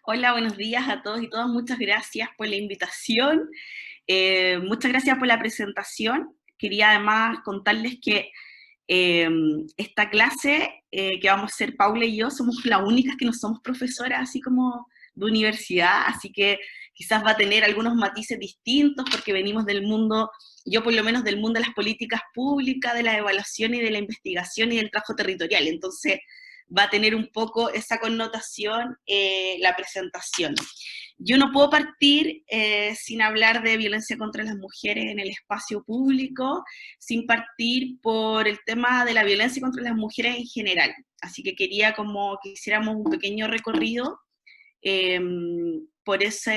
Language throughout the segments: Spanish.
Hola, buenos días a todos y todas. Muchas gracias por la invitación. Muchas gracias por la presentación. Quería además contarles que eh, esta clase que vamos a hacer Paula y yo, somos las únicas que no somos profesoras así como de universidad, así que quizás va a tener algunos matices distintos porque venimos del mundo, yo por lo menos del mundo de las políticas públicas, de la evaluación y de la investigación y del trabajo territorial. Entonces va a tener un poco esa connotación la presentación. Yo no puedo partir sin hablar de violencia contra las mujeres en el espacio público, sin partir por el tema de la violencia contra las mujeres en general. Así que quería como que hiciéramos un pequeño recorrido eh, por esa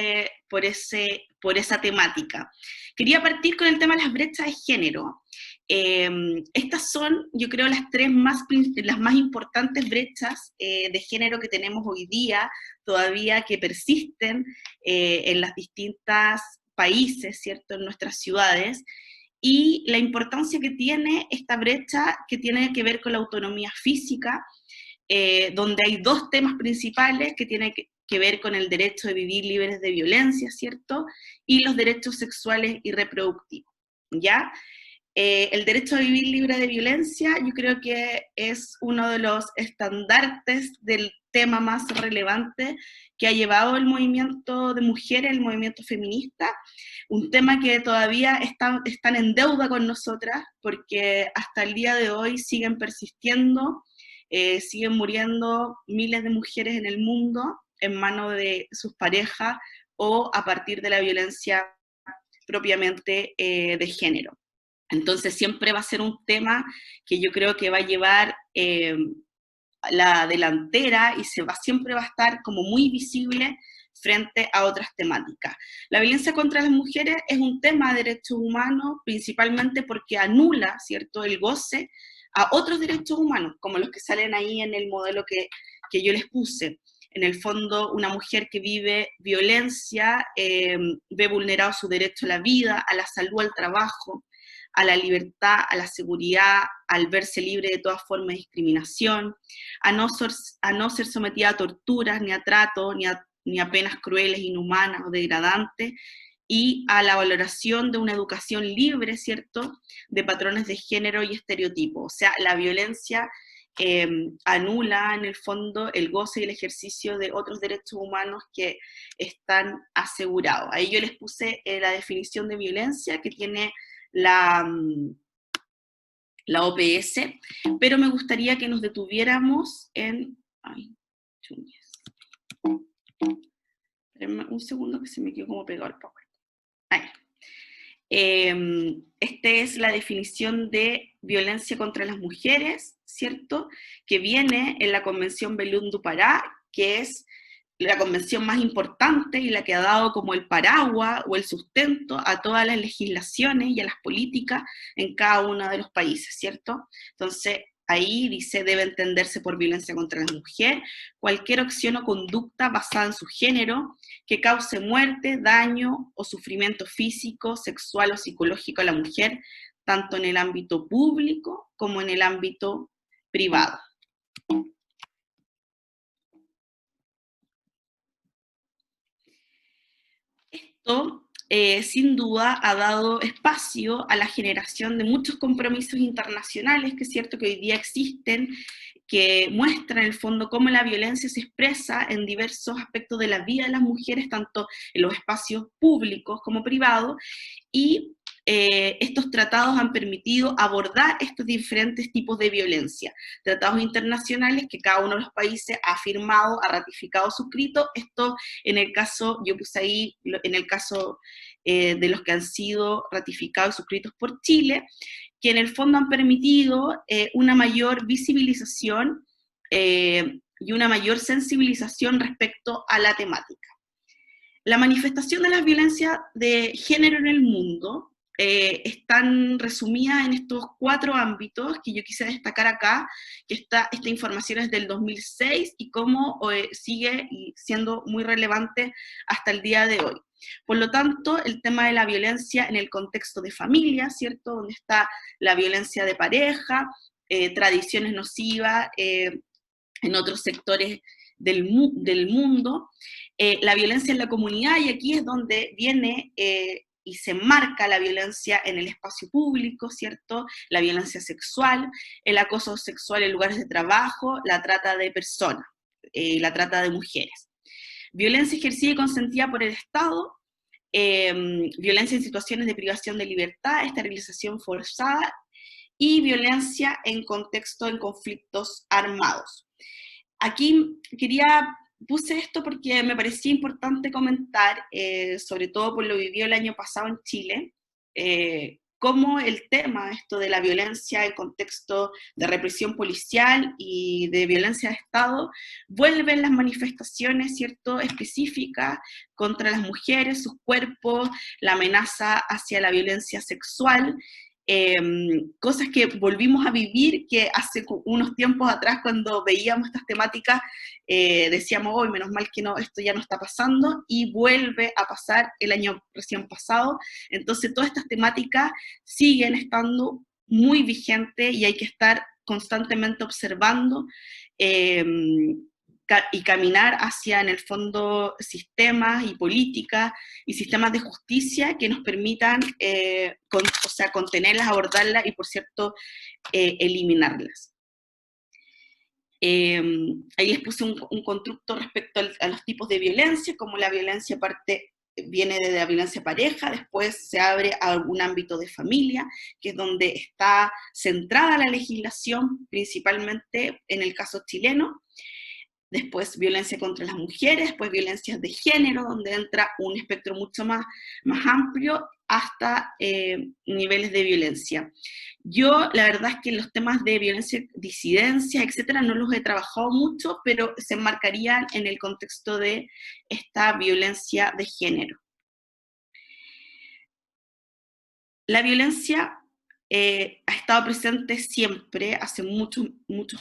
temática. Quería partir con el tema de las brechas de género. Estas son, yo creo, las más importantes brechas de género que tenemos hoy día, todavía que persisten en las distintas países, ¿cierto?, en nuestras ciudades, y la importancia que tiene esta brecha que tiene que ver con la autonomía física, donde hay dos temas principales que tienen que ver con el derecho de vivir libres de violencia, ¿cierto? Y los derechos sexuales y reproductivos, ¿ya? El derecho a vivir libre de violencia, yo creo que es uno de los estandartes del tema más relevante que ha llevado el movimiento de mujeres, el movimiento feminista, un tema que todavía están en deuda con nosotras, porque hasta el día de hoy siguen persistiendo, siguen muriendo miles de mujeres en el mundo en manos de sus parejas o a partir de la violencia propiamente de género. Entonces siempre va a ser un tema que yo creo que va a llevar la delantera y siempre va a estar como muy visible frente a otras temáticas. La violencia contra las mujeres es un tema de derechos humanos principalmente porque anula, ¿cierto?, el goce a otros derechos humanos, como los que salen ahí en el modelo que yo les puse. En el fondo, una mujer que vive violencia ve vulnerado su derecho a la vida, a la salud, al trabajo, a la libertad, a la seguridad, al verse libre de toda forma de discriminación, a no ser sometida a torturas, ni a tratos, ni a penas crueles, inhumanas o degradantes, y a la valoración de una educación libre, ¿cierto?, de patrones de género y estereotipos. O sea, la violencia anula en el fondo el goce y el ejercicio de otros derechos humanos que están asegurados. Ahí yo les puse la definición de violencia que tiene la, la OPS, pero me gustaría que nos detuviéramos en... Ay, chuñes. Espérenme un segundo que se me quedó como pegado el PowerPoint. Ahí. Esta es la definición de violencia contra las mujeres, ¿cierto?, que viene en la Convención Belém do Pará, que es la convención más importante y la que ha dado como el paraguas o el sustento a todas las legislaciones y a las políticas en cada uno de los países, ¿cierto? Entonces, ahí dice, debe entenderse por violencia contra la mujer cualquier acción o conducta basada en su género que cause muerte, daño o sufrimiento físico, sexual o psicológico a la mujer, tanto en el ámbito público como en el ámbito privado. Esto, sin duda, ha dado espacio a la generación de muchos compromisos internacionales, que es cierto que hoy día existen, que muestran en el fondo cómo la violencia se expresa en diversos aspectos de la vida de las mujeres, tanto en los espacios públicos como privados, y estos tratados han permitido abordar estos diferentes tipos de violencia. Tratados internacionales que cada uno de los países ha firmado, ha ratificado, suscrito. Esto en el caso, yo puse ahí, en el caso de los que han sido ratificados y suscritos por Chile, que en el fondo han permitido una mayor visibilización y una mayor sensibilización respecto a la temática. La manifestación de la violencia de género en el mundo están resumidas en estos 4 ámbitos que yo quise destacar acá, que esta información es del 2006 y cómo sigue siendo muy relevante hasta el día de hoy. Por lo tanto, el tema de la violencia en el contexto de familia, ¿cierto?, donde está la violencia de pareja, tradiciones nocivas en otros sectores del mundo, la violencia en la comunidad, y aquí es donde viene y se enmarca la violencia en el espacio público, ¿cierto? La violencia sexual, el acoso sexual en lugares de trabajo, la trata de personas, la trata de mujeres. Violencia ejercida y consentida por el Estado, violencia en situaciones de privación de libertad, esterilización forzada y violencia en contexto en conflictos armados. Aquí puse esto porque me parecía importante comentar, sobre todo por lo vivido el año pasado en Chile, cómo el tema, esto de la violencia en contexto de represión policial y de violencia de Estado, vuelven las manifestaciones, ¿cierto?, específicas contra las mujeres, sus cuerpos, la amenaza hacia la violencia sexual, cosas que volvimos a vivir, que hace unos tiempos atrás cuando veíamos estas temáticas decíamos, hoy menos mal que no, esto ya no está pasando, y vuelve a pasar el año recién pasado. Entonces todas estas temáticas siguen estando muy vigentes y hay que estar constantemente observando y caminar hacia, en el fondo, sistemas y políticas y sistemas de justicia que nos permitan contenerlas, abordarlas y, por cierto, eliminarlas. Ahí les puse un constructo respecto a los tipos de violencia, como la violencia viene de la violencia pareja, después se abre a algún ámbito de familia, que es donde está centrada la legislación, principalmente en el caso chileno. Después violencia contra las mujeres, después violencias de género, donde entra un espectro mucho más amplio, hasta niveles de violencia. Yo, la verdad es que los temas de violencia, disidencia, etcétera, no los he trabajado mucho, pero se enmarcarían en el contexto de esta violencia de género. La violencia ha estado presente siempre, hace muchos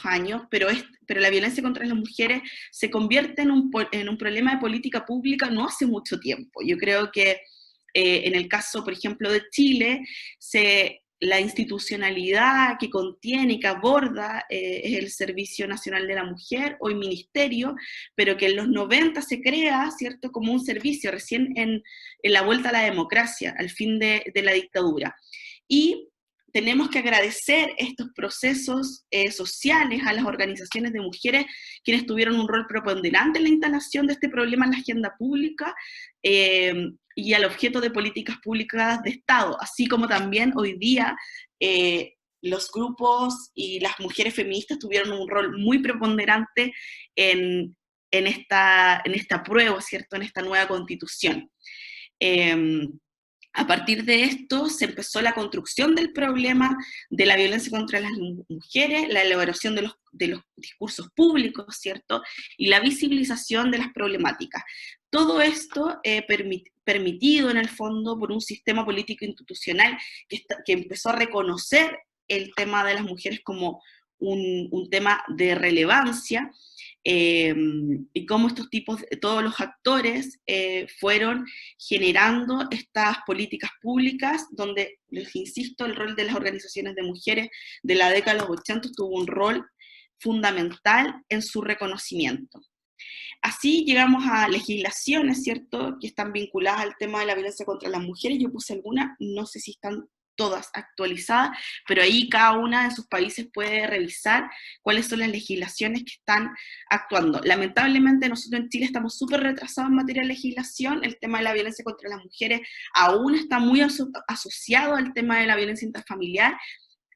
años, pero la violencia contra las mujeres se convierte en un problema de política pública no hace mucho tiempo. Yo creo que en el caso, por ejemplo, de Chile, la institucionalidad que contiene y que aborda es el Servicio Nacional de la Mujer, hoy Ministerio, pero que en los 90 se crea, ¿cierto?, como un servicio, recién en la vuelta a la democracia, al fin de la dictadura. Y tenemos que agradecer estos procesos sociales a las organizaciones de mujeres, quienes tuvieron un rol preponderante en la instalación de este problema en la agenda pública y al objeto de políticas públicas de Estado, así como también hoy día los grupos y las mujeres feministas tuvieron un rol muy preponderante en esta prueba, ¿cierto?, en esta nueva constitución. A partir de esto se empezó la construcción del problema de la violencia contra las mujeres, la elaboración de los discursos públicos, ¿cierto?, y la visibilización de las problemáticas. Todo esto permitido en el fondo por un sistema político institucional que empezó a reconocer el tema de las mujeres como un tema de relevancia, y cómo todos los actores fueron generando estas políticas públicas, donde, les insisto, el rol de las organizaciones de mujeres de la década de los 80 tuvo un rol fundamental en su reconocimiento. Así llegamos a legislaciones, ¿cierto?, que están vinculadas al tema de la violencia contra las mujeres. Yo puse algunas, no sé si están todas actualizadas, pero ahí cada una de sus países puede revisar cuáles son las legislaciones que están actuando. Lamentablemente nosotros en Chile estamos súper retrasados en materia de legislación, el tema de la violencia contra las mujeres aún está muy asociado al tema de la violencia intrafamiliar,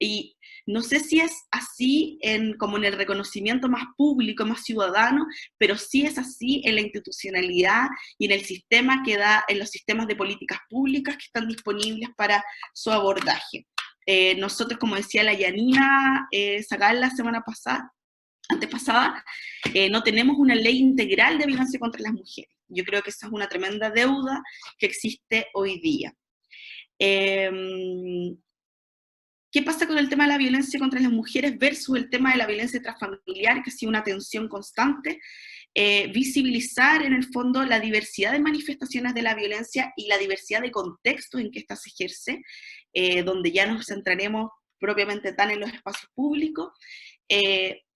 y no sé si es así como en el reconocimiento más público, más ciudadano, pero sí es así en la institucionalidad y en el sistema que da, en los sistemas de políticas públicas que están disponibles para su abordaje. Nosotros, como decía la Yanina Zagal la antepasada, no tenemos una ley integral de violencia contra las mujeres. Yo creo que esa es una tremenda deuda que existe hoy día. ¿Qué pasa con el tema de la violencia contra las mujeres versus el tema de la violencia transfamiliar, que ha sido una tensión constante? Visibilizar en el fondo la diversidad de manifestaciones de la violencia y la diversidad de contextos en que ésta se ejerce, donde ya nos centraremos propiamente tan en los espacios públicos,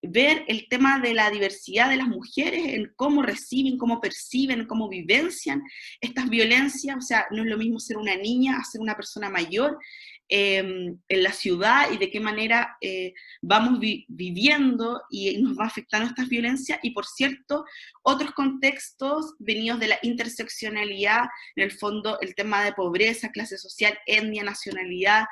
ver el tema de la diversidad de las mujeres, en cómo reciben, cómo perciben, cómo vivencian estas violencias. O sea, no es lo mismo ser una niña a ser una persona mayor en la ciudad, y de qué manera vamos viviendo y nos va afectando estas violencias, y por cierto, otros contextos venidos de la interseccionalidad, en el fondo el tema de pobreza, clase social, etnia, nacionalidad,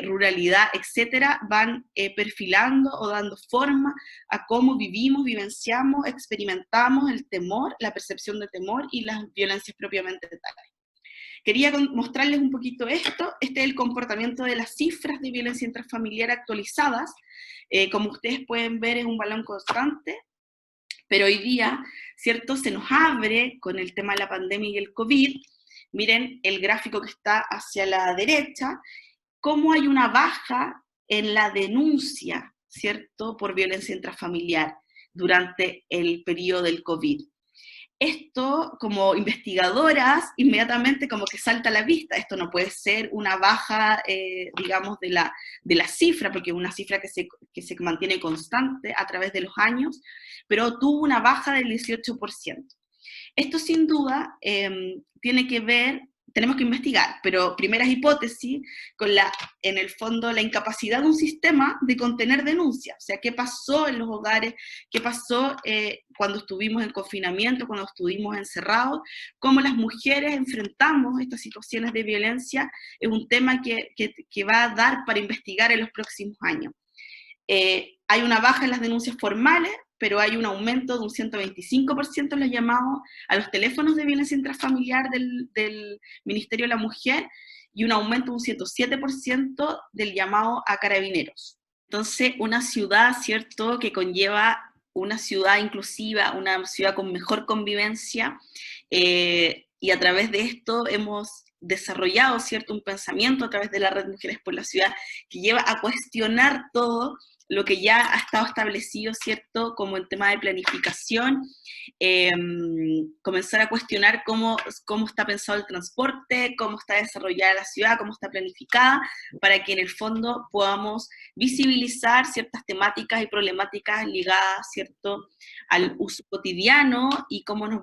ruralidad, etcétera, van perfilando o dando forma a cómo vivimos, vivenciamos, experimentamos el temor, la percepción de temor y las violencias propiamente tales. Quería mostrarles un poquito esto. Este es el comportamiento de las cifras de violencia intrafamiliar actualizadas. Como ustedes pueden ver, es un balón constante, pero hoy día, ¿cierto?, se nos abre con el tema de la pandemia y el COVID. Miren el gráfico que está hacia la derecha, cómo hay una baja en la denuncia, ¿cierto?, por violencia intrafamiliar durante el periodo del COVID. Esto, como investigadoras, inmediatamente como que salta a la vista. Esto no puede ser una baja, digamos, de la cifra, porque es una cifra que se mantiene constante a través de los años, pero tuvo una baja del 18%. Esto sin duda tiene que ver, tenemos que investigar, pero primeras hipótesis, con en el fondo la incapacidad de un sistema de contener denuncias. O sea, ¿qué pasó en los hogares? ¿Qué pasó cuando estuvimos en confinamiento, cuando estuvimos encerrados? ¿Cómo las mujeres enfrentamos estas situaciones de violencia? Es un tema que va a dar para investigar en los próximos años. Hay una baja en las denuncias formales, pero hay un aumento de un 125% en los llamados a los teléfonos de violencia intrafamiliar del Ministerio de la Mujer, y un aumento de un 107% del llamado a carabineros. Entonces, una ciudad, ¿cierto?, que conlleva una ciudad inclusiva, una ciudad con mejor convivencia, y a través de esto hemos desarrollado, ¿cierto?, un pensamiento a través de la Red Mujeres por la Ciudad, que lleva a cuestionar todo lo que ya ha estado establecido, ¿cierto?, como el tema de planificación, comenzar a cuestionar cómo está pensado el transporte, cómo está desarrollada la ciudad, cómo está planificada, para que en el fondo podamos visibilizar ciertas temáticas y problemáticas ligadas, ¿cierto?, al uso cotidiano y cómo nos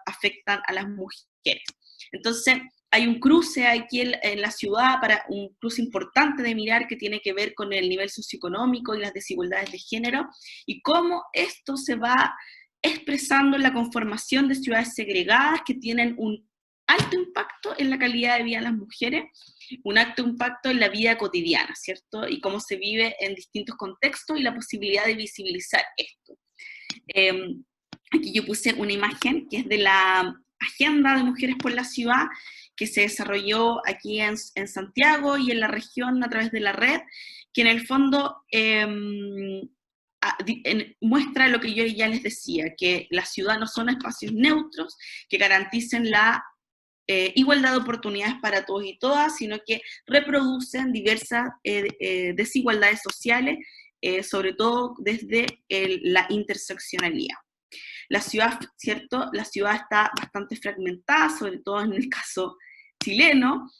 afectan a las mujeres. Entonces, hay un cruce aquí en la ciudad, un cruce importante de mirar, que tiene que ver con el nivel socioeconómico y las desigualdades de género, y cómo esto se va expresando en la conformación de ciudades segregadas que tienen un alto impacto en la calidad de vida de las mujeres, un alto impacto en la vida cotidiana, ¿cierto? Y cómo se vive en distintos contextos, y la posibilidad de visibilizar esto. Aquí yo puse una imagen que es de la Agenda de Mujeres por la Ciudad, que se desarrolló aquí en Santiago y en la región a través de la red, que en el fondo muestra lo que yo ya les decía, que la ciudad no son espacios neutros que garanticen la igualdad de oportunidades para todos y todas, sino que reproducen diversas desigualdades sociales, sobre todo desde la interseccionalidad. La ciudad, ¿cierto? La ciudad está bastante fragmentada, sobre todo en el caso chileno,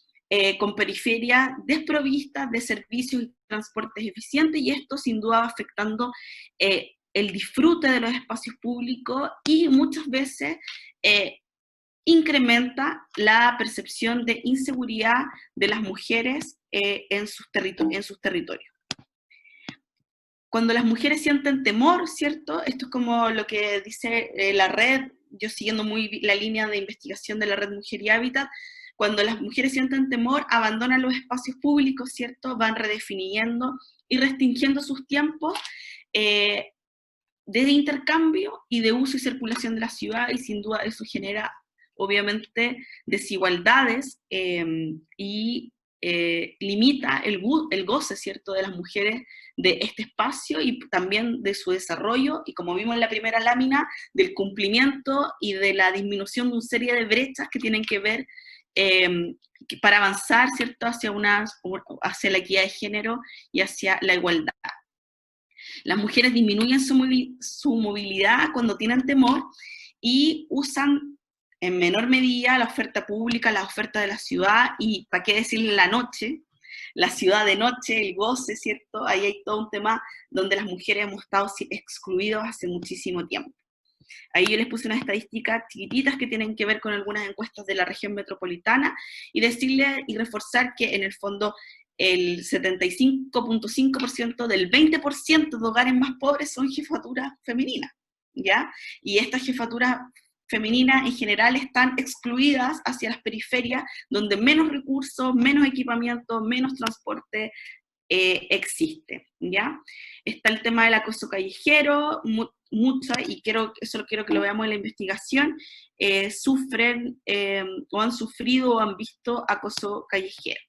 con periferias desprovistas de servicios y transportes eficientes, y esto sin duda va afectando el disfrute de los espacios públicos, y muchas veces incrementa la percepción de inseguridad de las mujeres en sus territorios. Cuando las mujeres sienten temor, ¿cierto? Esto es como lo que dice la red, yo siguiendo muy la línea de investigación de la Red Mujer y Hábitat. Cuando las mujeres sienten temor, abandonan los espacios públicos, ¿cierto? Van redefiniendo y restringiendo sus tiempos de intercambio y de uso y circulación de la ciudad, y sin duda eso genera, obviamente, desigualdades y limita el goce, ¿cierto?, de las mujeres de este espacio, y también de su desarrollo, y como vimos en la primera lámina, del cumplimiento y de la disminución de una serie de brechas que tienen que ver para avanzar, ¿cierto?, hacia la equidad de género y hacia la igualdad. Las mujeres disminuyen su movilidad cuando tienen temor, y usan en menor medida la oferta pública, la oferta de la ciudad, y para qué decir la noche, la ciudad de noche, el goce, ¿cierto? Ahí hay todo un tema donde las mujeres hemos estado excluidos hace muchísimo tiempo. Ahí yo les puse unas estadísticas chiquititas que tienen que ver con algunas encuestas de la región metropolitana y decirle y reforzar que en el fondo el 75.5% del 20% de hogares más pobres son jefaturas femeninas, ¿ya? Y estas jefaturas femeninas en general están excluidas hacia las periferias, donde menos recursos, menos equipamiento, menos transporte existe, ¿ya? Está el tema del acoso callejero, mucho, y eso quiero que lo veamos en la investigación, sufren o han sufrido o han visto acoso callejero.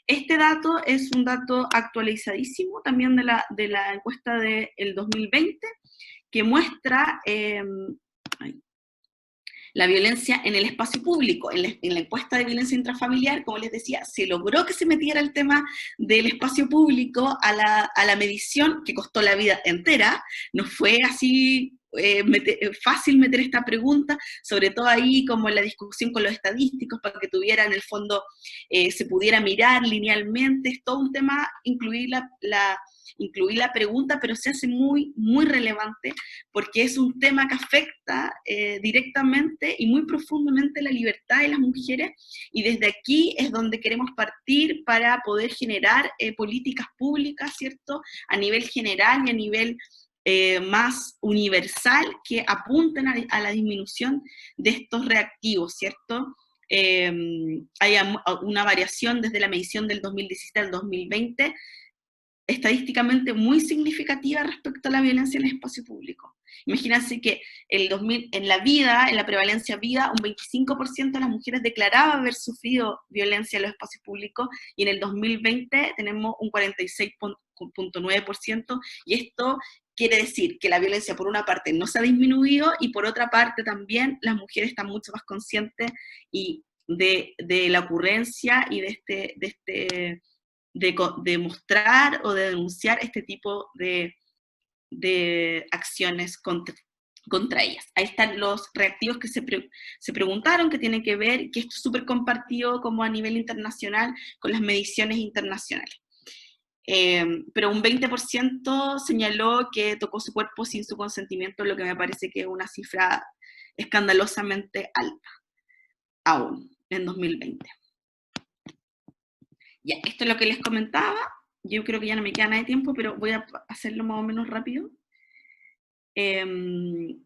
Este dato es un dato actualizadísimo también de la encuesta del 2020, que muestra la violencia en el espacio público. En la encuesta de violencia intrafamiliar, como les decía, se logró que se metiera el tema del espacio público a la medición, que costó la vida entera. No fue así fácil meter esta pregunta, sobre todo ahí como en la discusión con los estadísticos, para que tuviera en el fondo, se pudiera mirar linealmente. Es todo un tema incluir la pregunta, pero se hace muy, muy relevante, porque es un tema que afecta directamente y muy profundamente la libertad de las mujeres, y desde aquí es donde queremos partir para poder generar políticas públicas, ¿cierto?, a nivel general y a nivel más universal, que apunten a la disminución de estos reactivos, ¿cierto? Hay una variación desde la medición del 2017 al 2020, estadísticamente muy significativa respecto a la violencia en el espacio público. Imagínense que en la prevalencia vida, un 25% de las mujeres declaraba haber sufrido violencia en los espacios públicos, y en el 2020 tenemos un 46.9%, y esto quiere decir que la violencia, por una parte, no se ha disminuido, y por otra parte también las mujeres están mucho más conscientes de la ocurrencia y de mostrar o de denunciar este tipo de acciones contra ellas. Ahí están los reactivos que se preguntaron, que tienen que ver, que esto es súper compartido como a nivel internacional con las mediciones internacionales. Pero un 20% señaló que tocó su cuerpo sin su consentimiento, lo que me parece que es una cifra escandalosamente alta, aún en 2020. Ya, esto es lo que les comentaba. Yo creo que ya no me queda nada de tiempo, pero voy a hacerlo más o menos rápido. El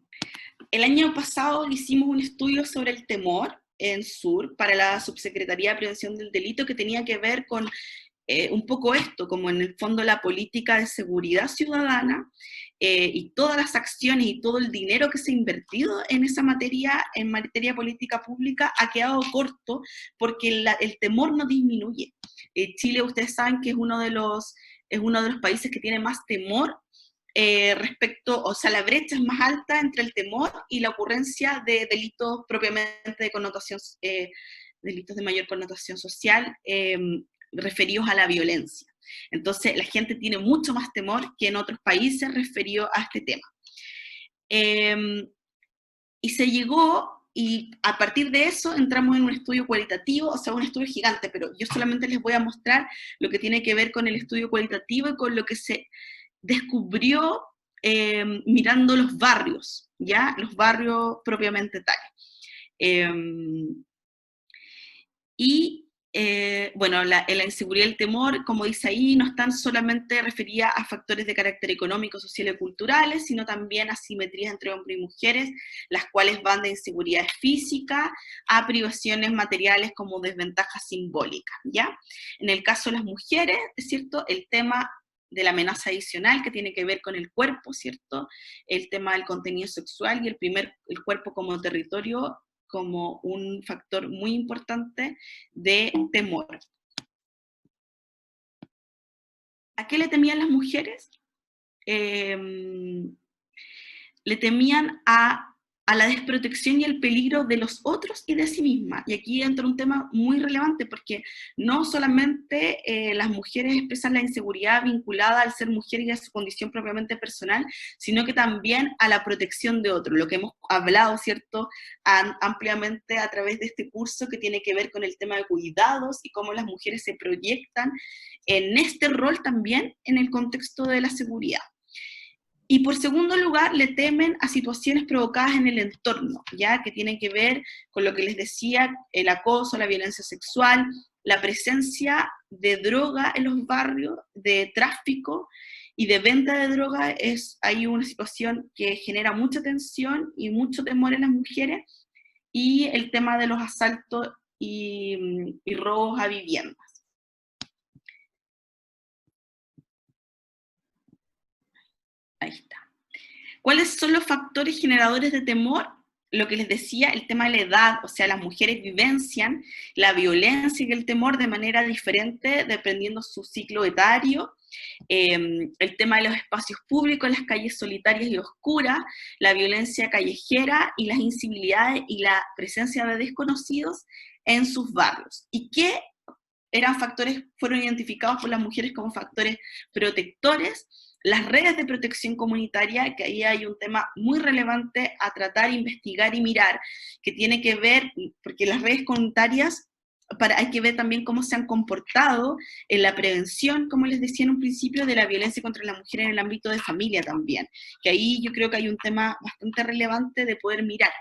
año pasado hicimos un estudio sobre el temor en SUR para la Subsecretaría de Prevención del Delito, que tenía que ver con un poco esto, como en el fondo la política de seguridad ciudadana, y todas las acciones y todo el dinero que se ha invertido en esa materia, en materia de política pública, ha quedado corto, porque el temor no disminuye. Chile, ustedes saben que es uno de los países que tiene más temor o sea, la brecha es más alta entre el temor y la ocurrencia de delitos propiamente de connotación, delitos de mayor connotación social, referidos a la violencia. Entonces, la gente tiene mucho más temor que en otros países referido a este tema. Y se llegó, y a partir de eso entramos en un estudio cualitativo, o sea, un estudio gigante, pero yo solamente les voy a mostrar lo que tiene que ver con el estudio cualitativo y con lo que se descubrió mirando los barrios, ¿ya? Los barrios propiamente tales. Bueno, la inseguridad y el temor, como dice ahí, no están solamente referidas a factores de carácter económico, social y culturales, sino también a asimetrías entre hombres y mujeres, las cuales van de inseguridades físicas a privaciones materiales como desventajas simbólicas, ¿ya? En el caso de las mujeres, es cierto, el tema de la amenaza adicional, que tiene que ver con el cuerpo, ¿cierto? El tema del contenido sexual y el cuerpo como territorio, como un factor muy importante de temor. ¿A qué le temían las mujeres? Le temían a a la desprotección y el peligro de los otros y de sí misma. Y aquí entra un tema muy relevante, porque no solamente las mujeres expresan la inseguridad vinculada al ser mujer y a su condición propiamente personal, sino que también a la protección de otros, lo que hemos hablado, ¿cierto?, ampliamente a través de este curso, que tiene que ver con el tema de cuidados y cómo las mujeres se proyectan en este rol también en el contexto de la seguridad. Y por segundo lugar, le temen a situaciones provocadas en el entorno, ya que tienen que ver con lo que les decía, el acoso, la violencia sexual, la presencia de droga en los barrios, de tráfico y de venta de droga. Hay una situación que genera mucha tensión y mucho temor en las mujeres, y el tema de los asaltos y robos a viviendas. Ahí está. ¿Cuáles son los factores generadores de temor? Lo que les decía, el tema de la edad, o sea, las mujeres vivencian la violencia y el temor de manera diferente dependiendo su ciclo etario. El tema de los espacios públicos, las calles solitarias y oscuras, la violencia callejera y las incivilidades y la presencia de desconocidos en sus barrios. ¿Y qué fueron identificados por las mujeres como factores protectores? Las redes de protección comunitaria, que ahí hay un tema muy relevante a tratar, investigar y mirar, que tiene que ver, porque las redes comunitarias, hay que ver también cómo se han comportado en la prevención, como les decía en un principio, de la violencia contra la mujer en el ámbito de familia también, que ahí yo creo que hay un tema bastante relevante de poder mirar,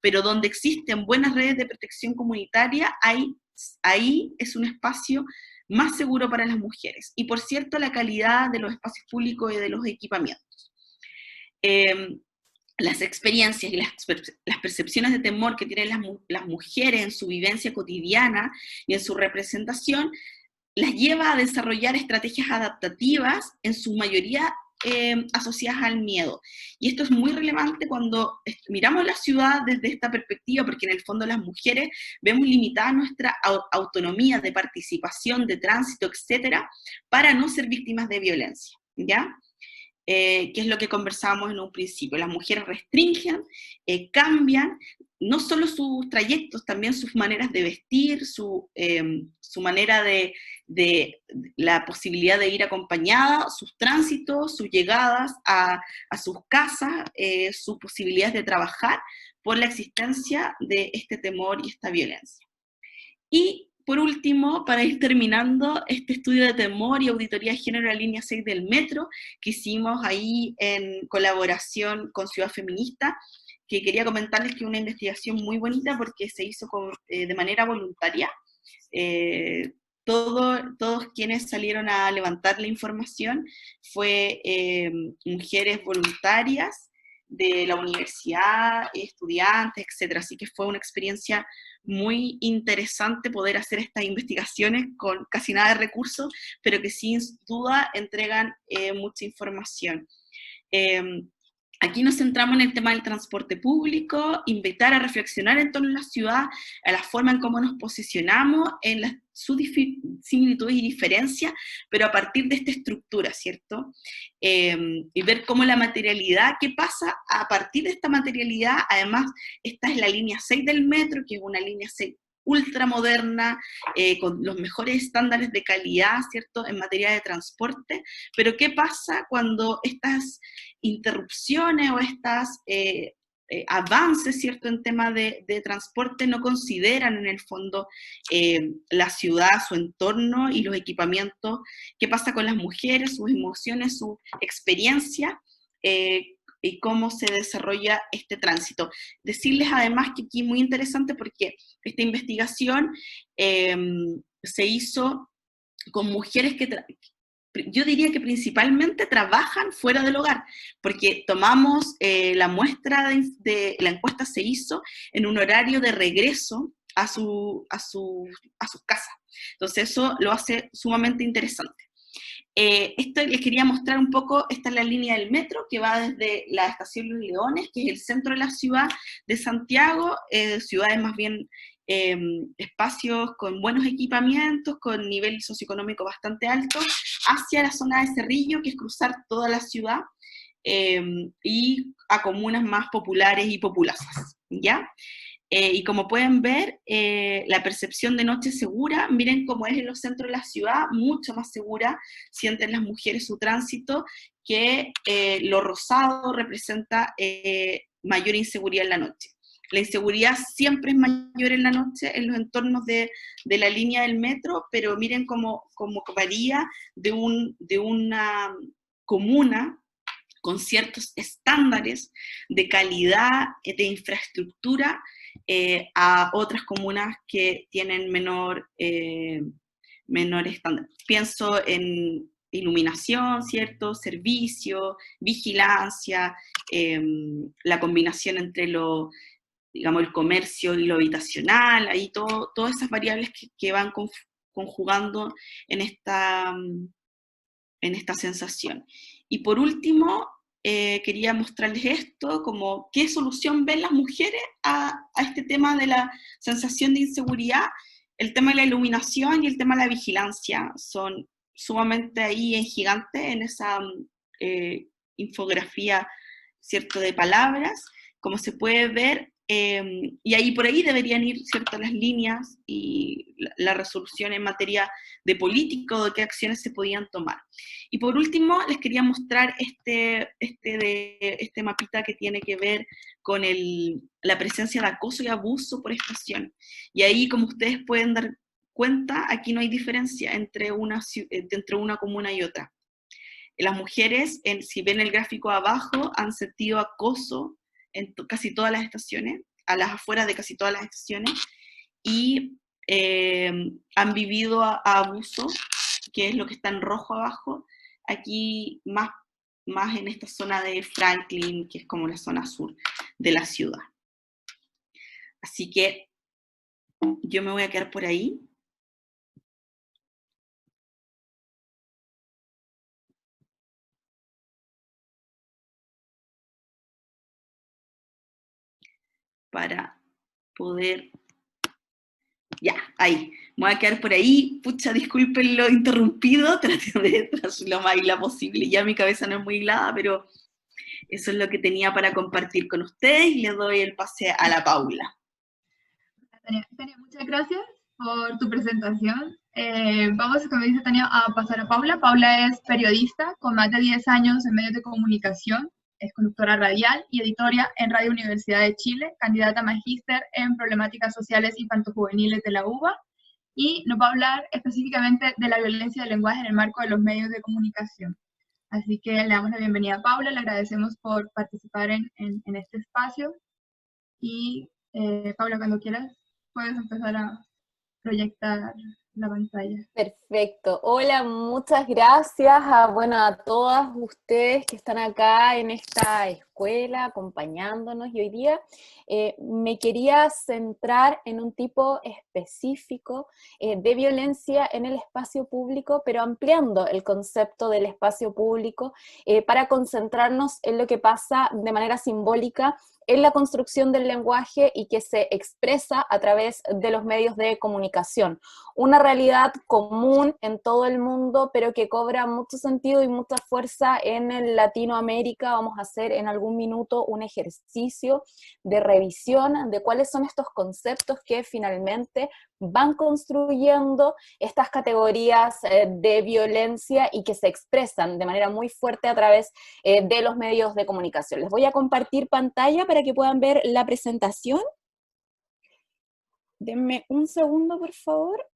pero donde existen buenas redes de protección comunitaria, ahí es un espacio más seguro para las mujeres. Y por cierto, la calidad de los espacios públicos y de los equipamientos. Las experiencias y las percepciones de temor que tienen las mujeres en su vivencia cotidiana y en su representación, las lleva a desarrollar estrategias adaptativas, en su mayoría asociadas al miedo. Y esto es muy relevante cuando miramos la ciudad desde esta perspectiva, porque en el fondo las mujeres vemos limitada nuestra autonomía de participación, de tránsito, etcétera, para no ser víctimas de violencia, ¿ya? Que es lo que conversábamos en un principio. Las mujeres restringen, cambian, no solo sus trayectos, también sus maneras de vestir, su manera de la posibilidad de ir acompañada, sus tránsitos, sus llegadas a sus casas, sus posibilidades de trabajar, por la existencia de este temor y esta violencia. Y por último, para ir terminando, este estudio de temor y auditoría de género en la línea 6 del metro, que hicimos ahí en colaboración con Ciudad Feminista, que quería comentarles que es una investigación muy bonita porque se hizo de manera voluntaria. Todos quienes salieron a levantar la información fue mujeres voluntarias de la universidad, estudiantes, etc. Así que fue una experiencia muy interesante poder hacer estas investigaciones con casi nada de recursos, pero que sin duda entregan mucha información. Aquí nos centramos en el tema del transporte público, invitar a reflexionar en torno a la ciudad, a la forma en cómo nos posicionamos, en sus similitudes y diferencias, pero a partir de esta estructura, ¿cierto? Y ver cómo la materialidad, qué pasa a partir de esta materialidad. Además, esta es la línea 6 del metro, que es una línea 6 ultramoderna, con los mejores estándares de calidad, ¿cierto?, en materia de transporte, pero ¿qué pasa cuando estas interrupciones o estas avances, ¿cierto?, en tema de transporte no consideran en el fondo la ciudad, su entorno y los equipamientos? ¿Qué pasa con las mujeres, sus emociones, su experiencia? Y cómo se desarrolla este tránsito. Decirles además que aquí es muy interesante porque esta investigación se hizo con mujeres que yo diría que principalmente trabajan fuera del hogar, porque tomamos la muestra de la encuesta, se hizo en un horario de regreso a sus casas. Entonces eso lo hace sumamente interesante. Esto les quería mostrar un poco. Esta es la línea del metro que va desde la estación Los Leones, que es el centro de la ciudad de Santiago, ciudades más bien espacios con buenos equipamientos, con nivel socioeconómico bastante alto, hacia la zona de Cerrillo, que es cruzar toda la ciudad, y a comunas más populares y populosas, ¿ya? Y como pueden ver, la percepción de noche segura, miren cómo es en los centros de la ciudad, mucho más segura sienten las mujeres su tránsito, que lo rosado representa mayor inseguridad en la noche. La inseguridad siempre es mayor en la noche en los entornos de la línea del metro, pero miren cómo varía de una comuna con ciertos estándares de calidad de infraestructura a otras comunas que tienen menor estándar. Pienso en iluminación, ¿cierto? Servicio, vigilancia, la combinación entre digamos, el comercio y lo habitacional, ahí todas esas variables que van conjugando en esta sensación. Y por último, quería mostrarles esto, como qué solución ven las mujeres a este tema de la sensación de inseguridad. El tema de la iluminación y el tema de la vigilancia son sumamente ahí en gigante en esa infografía, ¿cierto?, de palabras, como se puede ver, y ahí por ahí deberían ir, ¿cierto?, las líneas y la resolución en materia de político, de qué acciones se podían tomar. Y por último, les quería mostrar este mapita que tiene que ver con la presencia de acoso y abuso por estación. Y ahí, como ustedes pueden dar cuenta, aquí no hay diferencia entre una comuna y otra. Las mujeres, si ven el gráfico abajo, han sentido acoso en casi todas las estaciones, a las afueras de casi todas las estaciones, y han vivido abuso, que es lo que está en rojo abajo, aquí más en esta zona de Franklin, que es como la zona sur de la ciudad. Así que yo me voy a quedar por ahí. Para poder... Ya, ahí. Me voy a quedar por ahí. Pucha, disculpen lo interrumpido. Traté de traer lo más hilada posible. Ya mi cabeza no es muy hilada, pero eso es lo que tenía para compartir con ustedes y le doy el pase a la Paula. Tania, muchas gracias por tu presentación. Vamos, como dice Tania, a pasar a Paula. Paula es periodista con más de 10 años en medios de comunicación, es conductora radial y editora en Radio Universidad de Chile, candidata a magíster en problemáticas sociales infanto-juveniles de la UBA, y nos va a hablar específicamente de la violencia del lenguaje en el marco de los medios de comunicación. Así que le damos la bienvenida a Paula, le agradecemos por participar en este espacio, y Paula, cuando quieras, puedes empezar a proyectar la pantalla. Perfecto. Hola, muchas gracias a todas ustedes que están acá en esta escuela acompañándonos, y hoy día me quería centrar en un tipo específico de violencia en el espacio público, pero ampliando el concepto del espacio público para concentrarnos en lo que pasa de manera simbólica en la construcción del lenguaje y que se expresa a través de los medios de comunicación. Una realidad común en todo el mundo, pero que cobra mucho sentido y mucha fuerza en Latinoamérica. Vamos a hacer en algún minuto un ejercicio de revisión de cuáles son estos conceptos que finalmente van construyendo estas categorías de violencia y que se expresan de manera muy fuerte a través de los medios de comunicación. Les voy a compartir pantalla para que puedan ver la presentación. Denme un segundo, por favor,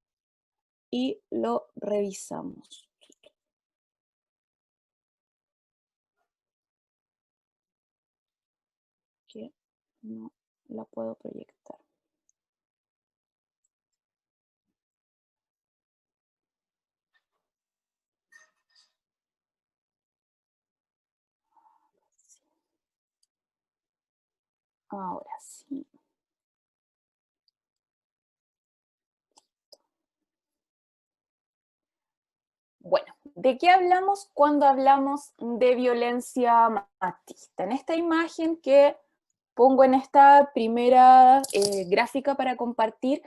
y lo revisamos. Que no la puedo proyectar. Ahora sí. Bueno, ¿de qué hablamos cuando hablamos de violencia machista? En esta imagen que pongo en esta primera gráfica para compartir,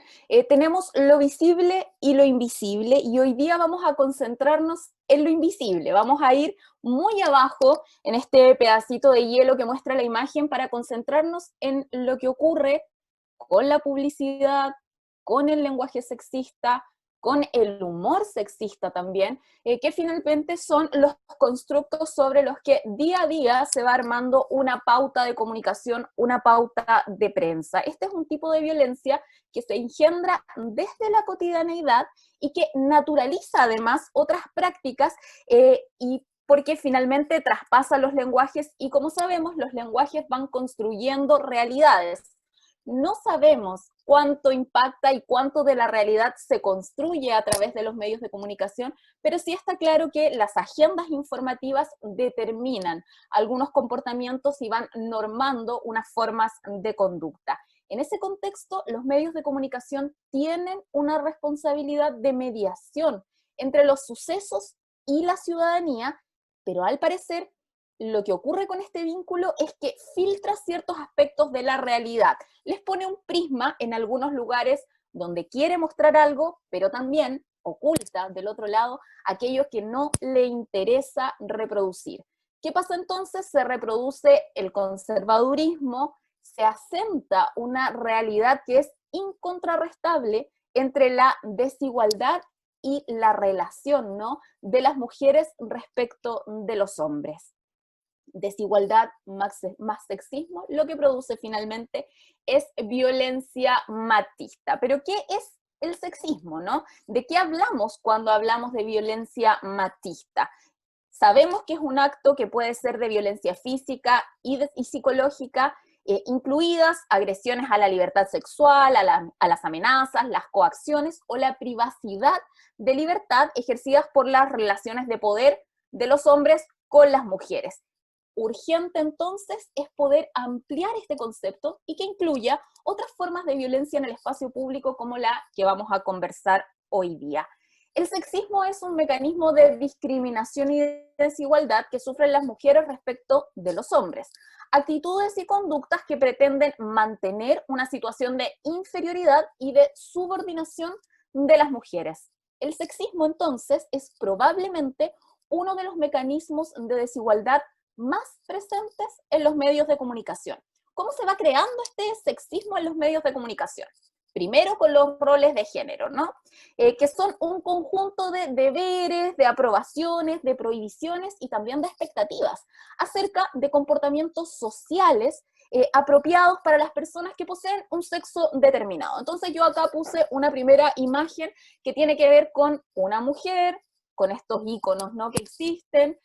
tenemos lo visible y lo invisible, y hoy día vamos a concentrarnos en lo invisible. Vamos a ir muy abajo en este pedacito de hielo que muestra la imagen para concentrarnos en lo que ocurre con la publicidad, con el lenguaje sexista, con el humor sexista también, que finalmente son los constructos sobre los que día a día se va armando una pauta de comunicación, una pauta de prensa. Este es un tipo de violencia que se engendra desde la cotidianeidad y que naturaliza además otras prácticas y porque finalmente traspasa los lenguajes y, como sabemos, los lenguajes van construyendo realidades. No sabemos cuánto impacta y cuánto de la realidad se construye a través de los medios de comunicación, pero sí está claro que las agendas informativas determinan algunos comportamientos y van normando unas formas de conducta. En ese contexto, los medios de comunicación tienen una responsabilidad de mediación entre los sucesos y la ciudadanía, pero al parecer lo que ocurre con este vínculo es que filtra ciertos aspectos de la realidad, les pone un prisma en algunos lugares donde quiere mostrar algo, pero también oculta del otro lado aquello que no le interesa reproducir. ¿Qué pasa entonces? Se reproduce el conservadurismo, se asenta una realidad que es incontrarrestable entre la desigualdad y la relación, ¿no?, de las mujeres respecto de los hombres. Desigualdad más sexismo, lo que produce finalmente es violencia machista. Pero ¿qué es el sexismo, no? ¿De qué hablamos cuando hablamos de violencia machista? Sabemos que es un acto que puede ser de violencia física y psicológica, incluidas agresiones a la libertad sexual, a las amenazas, las coacciones o la privacidad de libertad ejercidas por las relaciones de poder de los hombres con las mujeres. Urgente entonces es poder ampliar este concepto y que incluya otras formas de violencia en el espacio público como la que vamos a conversar hoy día. El sexismo es un mecanismo de discriminación y desigualdad que sufren las mujeres respecto de los hombres. Actitudes y conductas que pretenden mantener una situación de inferioridad y de subordinación de las mujeres. El sexismo entonces es probablemente uno de los mecanismos de desigualdad más presentes en los medios de comunicación. ¿Cómo se va creando este sexismo en los medios de comunicación? Primero con los roles de género, ¿no? Que son un conjunto de deberes, de aprobaciones, de prohibiciones y también de expectativas acerca de comportamientos sociales apropiados para las personas que poseen un sexo determinado. Entonces yo acá puse una primera imagen que tiene que ver con una mujer, con estos íconos, ¿no?, que existen,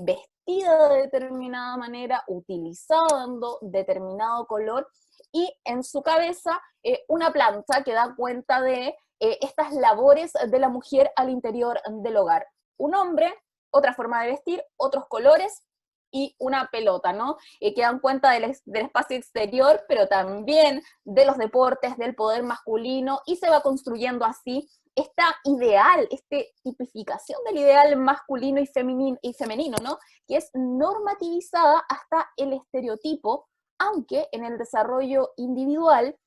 vestida de determinada manera, utilizando determinado color, y en su cabeza una plancha que da cuenta de estas labores de la mujer al interior del hogar. Un hombre, otra forma de vestir, otros colores y una pelota, ¿no? Que dan cuenta del espacio exterior, pero también de los deportes, del poder masculino, y se va construyendo así esta ideal, esta tipificación del ideal masculino y femenino, ¿no?, que es normativizada hasta el estereotipo, aunque en el desarrollo individual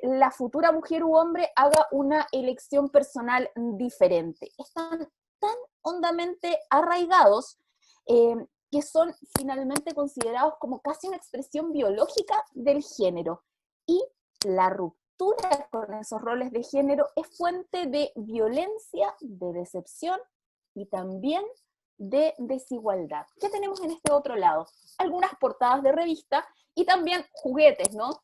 la futura mujer u hombre haga una elección personal diferente. Están tan hondamente arraigados que son finalmente considerados como casi una expresión biológica del género. Y la ruptura con esos roles de género es fuente de violencia, de decepción y también de desigualdad. ¿Qué tenemos en este otro lado? Algunas portadas de revista y también juguetes, ¿no?,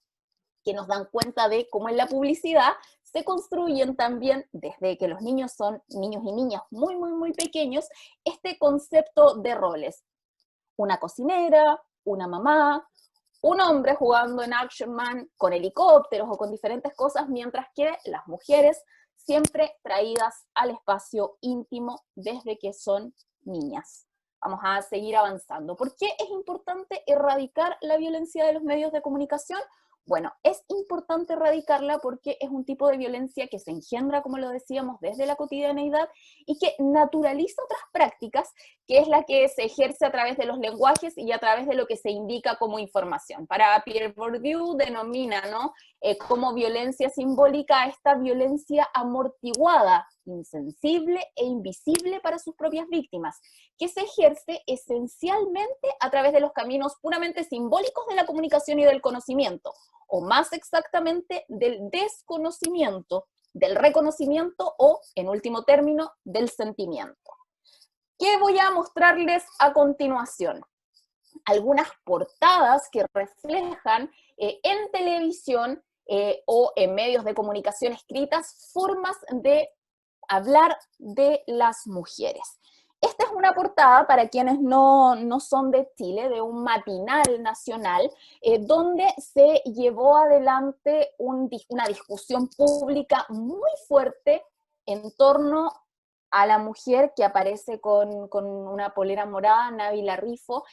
que nos dan cuenta de cómo en la publicidad se construyen también, desde que los niños son niños y niñas muy, muy, muy pequeños, este concepto de roles. Una cocinera, una mamá, un hombre jugando en Action Man con helicópteros o con diferentes cosas, mientras que las mujeres siempre traídas al espacio íntimo desde que son niñas. Vamos a seguir avanzando. ¿Por qué es importante erradicar la violencia de los medios de comunicación? Bueno, es importante erradicarla porque es un tipo de violencia que se engendra, como lo decíamos, desde la cotidianeidad y que naturaliza otras prácticas, que es la que se ejerce a través de los lenguajes y a través de lo que se indica como información. Para Pierre Bourdieu denomina, ¿no?, como violencia simbólica a esta violencia amortiguada, insensible e invisible para sus propias víctimas, que se ejerce esencialmente a través de los caminos puramente simbólicos de la comunicación y del conocimiento, o más exactamente del desconocimiento, del reconocimiento o, en último término, del sentimiento. ¿Qué voy a mostrarles a continuación? Algunas portadas que reflejan en televisión o en medios de comunicación escritas formas de hablar de las mujeres. Esta es una portada, para quienes no son de Chile, de un matinal nacional, donde se llevó adelante una discusión pública muy fuerte en torno a la mujer que aparece con una polera morada, Nabila Rifo,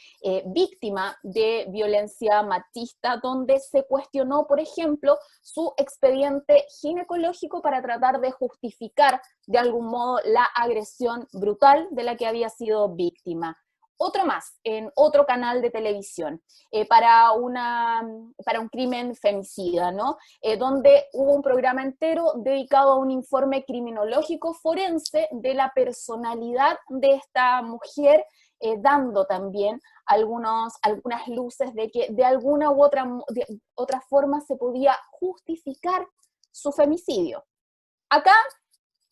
víctima de violencia machista, donde se cuestionó, por ejemplo, su expediente ginecológico para tratar de justificar de algún modo la agresión brutal de la que había sido víctima. Otro más, en otro canal de televisión, para un crimen femicida, ¿no? Donde hubo un programa entero dedicado a un informe criminológico forense de la personalidad de esta mujer, dando también algunas luces de que de alguna u otra forma se podía justificar su femicidio. Acá,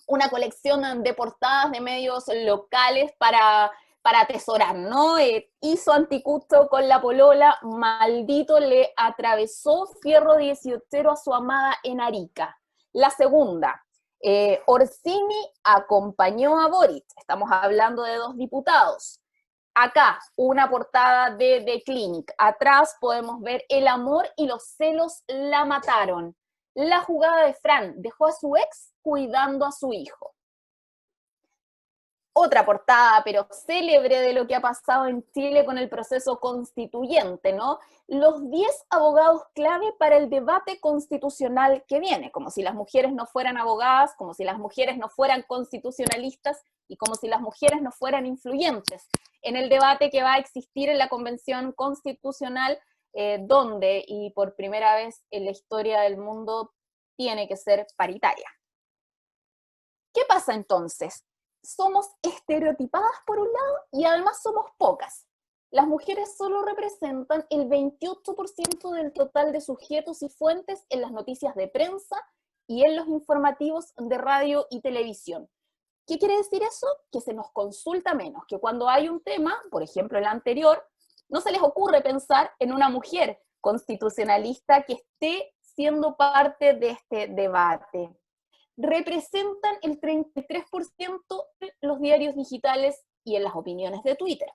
una colección de portadas de medios locales para atesorar, ¿no? Hizo anticucho con la polola, maldito le atravesó fierro 18 a su amada en Arica. La segunda, Orsini acompañó a Boric, estamos hablando de 2 diputados. Acá, una portada de The Clinic, atrás podemos ver el amor y los celos la mataron. La jugada de Fran, dejó a su ex cuidando a su hijo. Otra portada, pero célebre, de lo que ha pasado en Chile con el proceso constituyente, ¿no? Los 10 abogados clave para el debate constitucional que viene, como si las mujeres no fueran abogadas, como si las mujeres no fueran constitucionalistas y como si las mujeres no fueran influyentes en el debate que va a existir en la Convención Constitucional, donde, y por primera vez en la historia del mundo, tiene que ser paritaria. ¿Qué pasa entonces? Somos estereotipadas por un lado y además somos pocas. Las mujeres solo representan el 28% del total de sujetos y fuentes en las noticias de prensa y en los informativos de radio y televisión. ¿Qué quiere decir eso? Que se nos consulta menos, que cuando hay un tema, por ejemplo el anterior, no se les ocurre pensar en una mujer constitucionalista que esté siendo parte de este debate. Representan el 33% en los diarios digitales y en las opiniones de Twitter.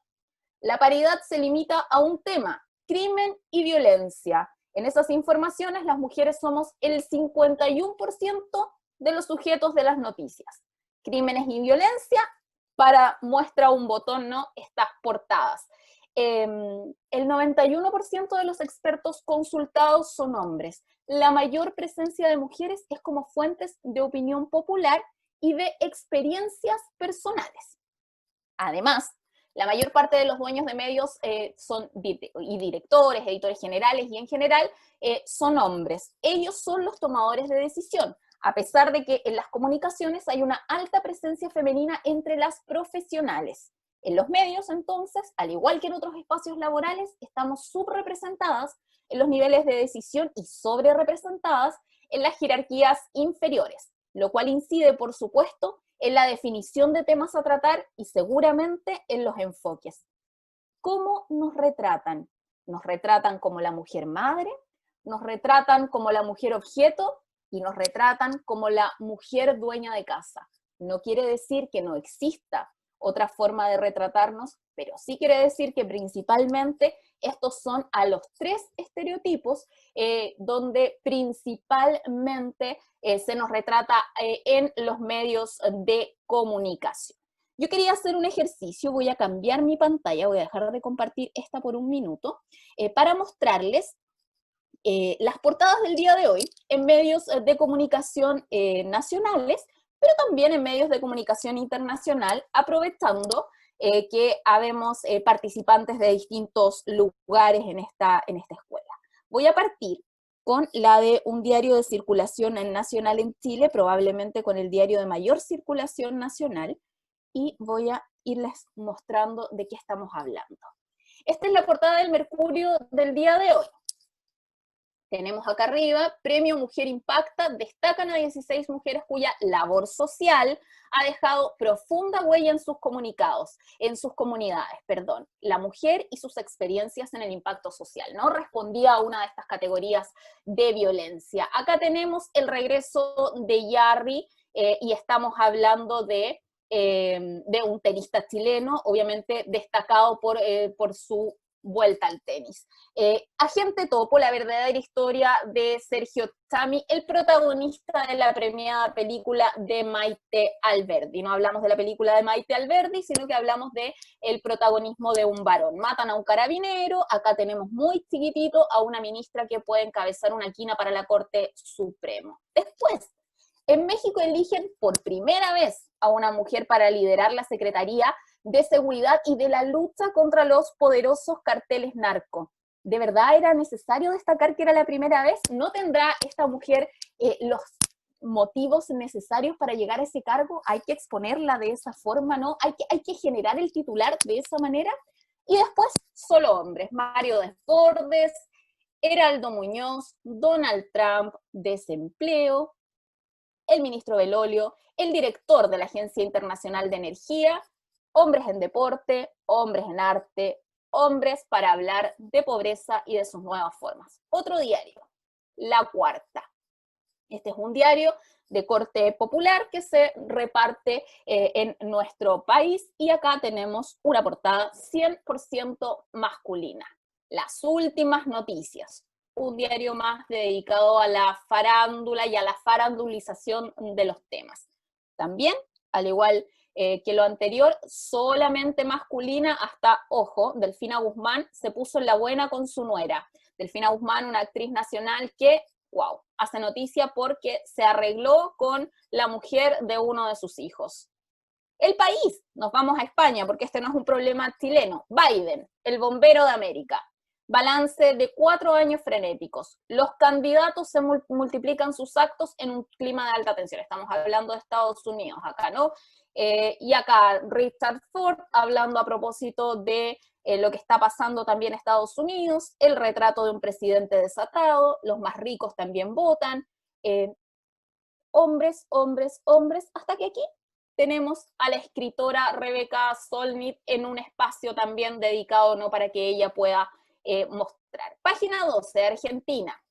La paridad se limita a un tema, crimen y violencia. En esas informaciones las mujeres somos el 51% de los sujetos de las noticias. Crímenes y violencia, para muestra un botón, ¿no?, estas portadas. El 91% de los expertos consultados son hombres. La mayor presencia de mujeres es como fuentes de opinión popular y de experiencias personales. Además, la mayor parte de los dueños de medios y directores, editores generales y en general son hombres. Ellos son los tomadores de decisión, a pesar de que en las comunicaciones hay una alta presencia femenina entre las profesionales. En los medios, entonces, al igual que en otros espacios laborales, estamos subrepresentadas en los niveles de decisión y sobrerepresentadas en las jerarquías inferiores, lo cual incide, por supuesto, en la definición de temas a tratar y seguramente en los enfoques. ¿Cómo nos retratan? Nos retratan como la mujer madre, nos retratan como la mujer objeto y nos retratan como la mujer dueña de casa. No quiere decir que no exista otra forma de retratarnos, pero sí quiere decir que principalmente estos son a los 3 estereotipos donde principalmente se nos retrata en los medios de comunicación. Yo quería hacer un ejercicio, voy a cambiar mi pantalla, voy a dejar de compartir esta por un minuto, para mostrarles las portadas del día de hoy en medios de comunicación nacionales, pero también en medios de comunicación internacional, aprovechando que habemos participantes de distintos lugares en esta escuela. Voy a partir con la de un diario de circulación nacional en Chile, probablemente con el diario de mayor circulación nacional, y voy a irles mostrando de qué estamos hablando. Esta es la portada del Mercurio del día de hoy. Tenemos acá arriba, Premio Mujer Impacta, destacan a 16 mujeres cuya labor social ha dejado profunda huella en sus comunicados, en sus comunidades, perdón. La mujer y sus experiencias en el impacto social, ¿no? Respondía a una de estas categorías de violencia. Acá tenemos el regreso de Yarri, y estamos hablando de un tenista chileno, obviamente destacado por su vuelta al tenis. Agente Topo, la verdadera historia de Sergio Chami, el protagonista de la premiada película de Maite Alberdi. No hablamos de la película de Maite Alberdi, sino que hablamos del protagonismo de un varón. Matan a un carabinero, acá tenemos muy chiquitito a una ministra que puede encabezar una quina para la Corte Suprema. Después, en México eligen por primera vez a una mujer para liderar la Secretaría de Seguridad y de la lucha contra los poderosos carteles narco. ¿De verdad era necesario destacar que era la primera vez? ¿No tendrá esta mujer los motivos necesarios para llegar a ese cargo? Hay que exponerla de esa forma, ¿no? Hay que generar el titular de esa manera. Y después, solo hombres. Mario Desbordes, Heraldo Muñoz, Donald Trump, desempleo, el ministro Belolio, el director de la Agencia Internacional de Energía, hombres en deporte, hombres en arte, hombres para hablar de pobreza y de sus nuevas formas. Otro diario, La Cuarta. Este es un diario de corte popular que se reparte en nuestro país, y acá tenemos una portada 100% masculina. Las últimas noticias. Un diario más dedicado a la farándula y a la farandulización de los temas. También, al igual que lo anterior, solamente masculina hasta, ojo, Delfina Guzmán se puso en la buena con su nuera. Delfina Guzmán, una actriz nacional que, wow, hace noticia porque se arregló con la mujer de uno de sus hijos. El País, nos vamos a España porque este no es un problema chileno. Biden, el bombero de América. Balance de 4 años frenéticos. Los candidatos se multiplican sus actos en un clima de alta tensión. Estamos hablando de Estados Unidos acá, ¿no? Y acá Richard Ford hablando a propósito de lo que está pasando también en Estados Unidos, el retrato de un presidente desatado, los más ricos también votan, hombres, hombres, hombres, hasta que aquí tenemos a la escritora Rebeca Solnit en un espacio también dedicado, ¿no?, para que ella pueda mostrar. Página 12, Argentina.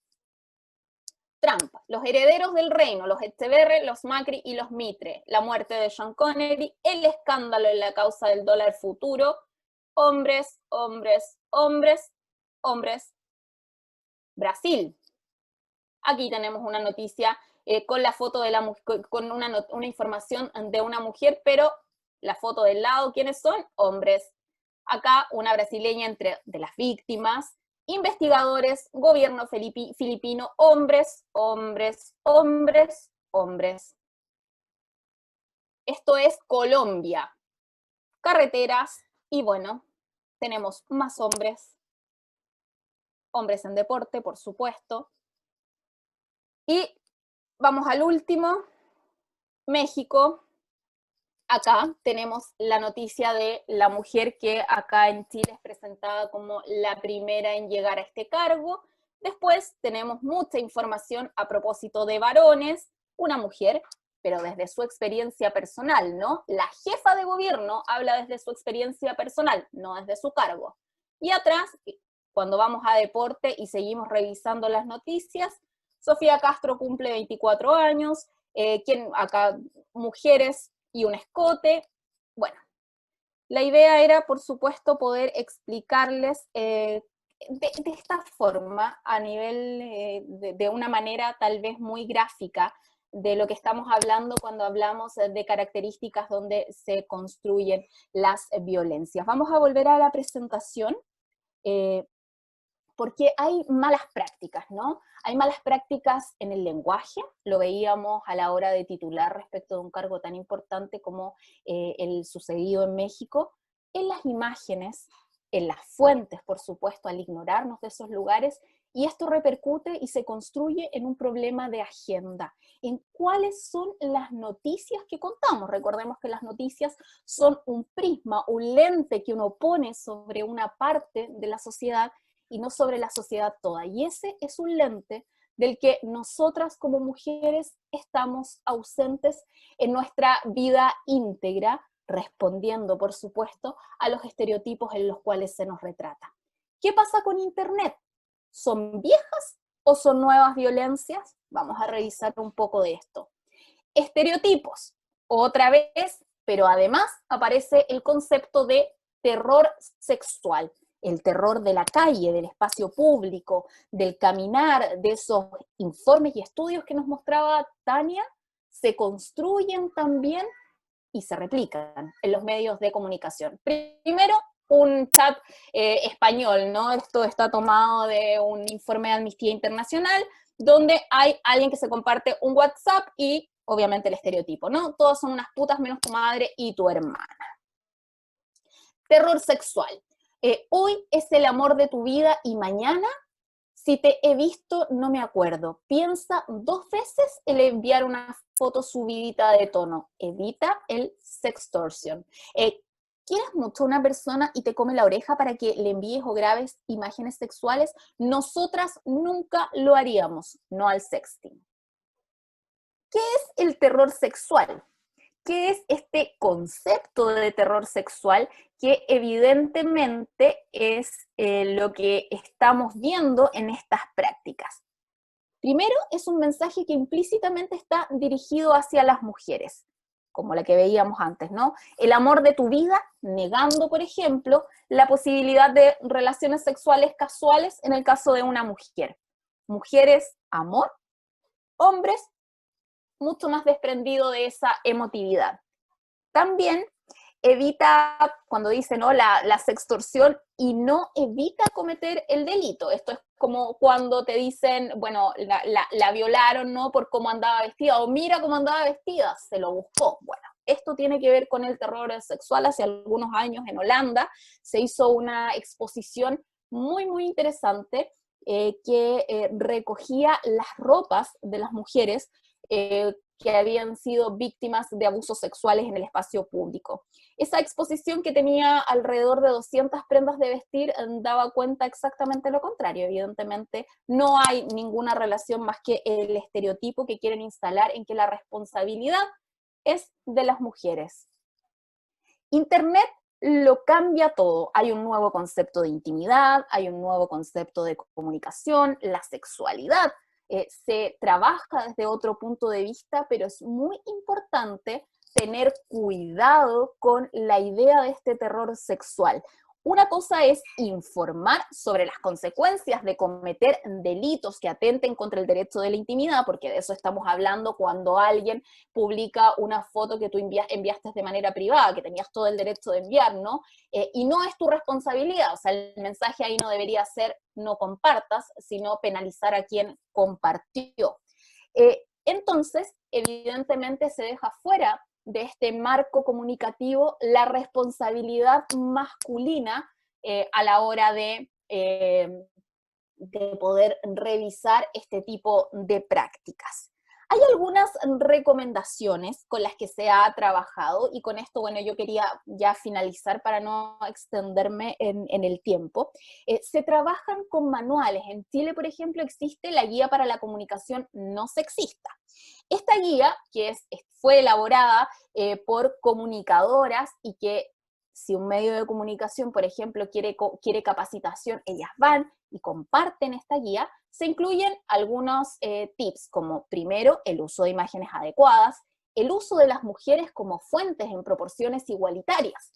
Trump, los herederos del reino, los Echeverri, los Macri y los Mitre, la muerte de John Connery, el escándalo en la causa del dólar futuro, hombres, hombres, hombres, hombres. Brasil. Aquí tenemos una noticia con la foto de la con una información de una mujer, pero la foto del lado, ¿quiénes son? Hombres. Acá una brasileña de las víctimas, investigadores, gobierno filipino, hombres, hombres, hombres, hombres. Esto es Colombia. Carreteras, y bueno, tenemos más hombres. Hombres en deporte, por supuesto. Y vamos al último, México. Acá tenemos la noticia de la mujer que acá en Chile es presentada como la primera en llegar a este cargo. Después tenemos mucha información a propósito de varones, una mujer, pero desde su experiencia personal, ¿no? La jefa de gobierno habla desde su experiencia personal, no desde su cargo. Y atrás, cuando vamos a deporte y seguimos revisando las noticias, Sofía Castro cumple 24 años, acá mujeres y un escote. Bueno, la idea era, por supuesto, poder explicarles de esta forma, a nivel de una manera tal vez muy gráfica, de lo que estamos hablando cuando hablamos de características donde se construyen las violencias. Vamos a volver a la presentación. porque hay malas prácticas, ¿no? Hay malas prácticas en el lenguaje, lo veíamos a la hora de titular respecto de un cargo tan importante como el sucedido en México, en las imágenes, en las fuentes, por supuesto, al ignorarnos de esos lugares, y esto repercute y se construye en un problema de agenda, en cuáles son las noticias que contamos. Recordemos que las noticias son un prisma, un lente que uno pone sobre una parte de la sociedad y no sobre la sociedad toda. Y ese es un lente del que nosotras como mujeres estamos ausentes en nuestra vida íntegra, respondiendo, por supuesto, a los estereotipos en los cuales se nos retrata. ¿Qué pasa con Internet? ¿Son viejas o son nuevas violencias? Vamos a revisar un poco de esto. Estereotipos, otra vez, pero además aparece el concepto de terror sexual, el terror de la calle, del espacio público, del caminar, de esos informes y estudios que nos mostraba Tania, se construyen también y se replican en los medios de comunicación. Primero, un chat español, ¿no? Esto está tomado de un informe de Amnistía Internacional, donde hay alguien que se comparte un WhatsApp y, obviamente, el estereotipo, ¿no? Todos son unas putas menos tu madre y tu hermana. Terror sexual. Hoy es el amor de tu vida y mañana, si te he visto, no me acuerdo. Piensa 2 veces el enviar una foto subidita de tono. Evita el sextortion. ¿Quieres mucho a una persona y te come la oreja para que le envíes o grabes imágenes sexuales? Nosotras nunca lo haríamos, no al sexting. ¿Qué es el terror sexual? ¿Qué es este concepto de terror sexual que evidentemente es lo que estamos viendo en estas prácticas? Primero, es un mensaje que implícitamente está dirigido hacia las mujeres, como la que veíamos antes, ¿no? El amor de tu vida, negando, por ejemplo, la posibilidad de relaciones sexuales casuales en el caso de una mujer. Mujeres, amor, hombres, mucho más desprendido de esa emotividad. También evita, cuando dice, ¿no?, la sextorsión, y no evita cometer el delito. Esto es como cuando te dicen, bueno, la violaron, ¿no?, por cómo andaba vestida, o mira cómo andaba vestida, se lo buscó. Bueno, esto tiene que ver con el terror sexual. Hace algunos años en Holanda se hizo una exposición muy, muy interesante que recogía las ropas de las mujeres que habían sido víctimas de abusos sexuales en el espacio público. Esa exposición, que tenía alrededor de 200 prendas de vestir, daba cuenta exactamente lo contrario. Evidentemente no hay ninguna relación más que el estereotipo que quieren instalar en que la responsabilidad es de las mujeres. Internet lo cambia todo. Hay un nuevo concepto de intimidad, hay un nuevo concepto de comunicación, la sexualidad se trabaja desde otro punto de vista, pero es muy importante tener cuidado con la idea de este terror sexual. Una cosa es informar sobre las consecuencias de cometer delitos que atenten contra el derecho de la intimidad, porque de eso estamos hablando cuando alguien publica una foto que tú enviaste de manera privada, que tenías todo el derecho de enviar, ¿no? Y no es tu responsabilidad. O sea, el mensaje ahí no debería ser no compartas, sino penalizar a quien compartió. Entonces, evidentemente se deja fuera de este marco comunicativo la responsabilidad masculina a la hora de poder revisar este tipo de prácticas. Hay algunas recomendaciones con las que se ha trabajado, y con esto, bueno, yo quería ya finalizar para no extenderme en el tiempo. Se trabajan con manuales. En Chile, por ejemplo, existe la Guía para la Comunicación No Sexista. Esta guía, que fue elaborada por comunicadoras, y que si un medio de comunicación, por ejemplo, quiere capacitación, ellas van y comparten esta guía. Se incluyen algunos tips, como primero, el uso de imágenes adecuadas, el uso de las mujeres como fuentes en proporciones igualitarias.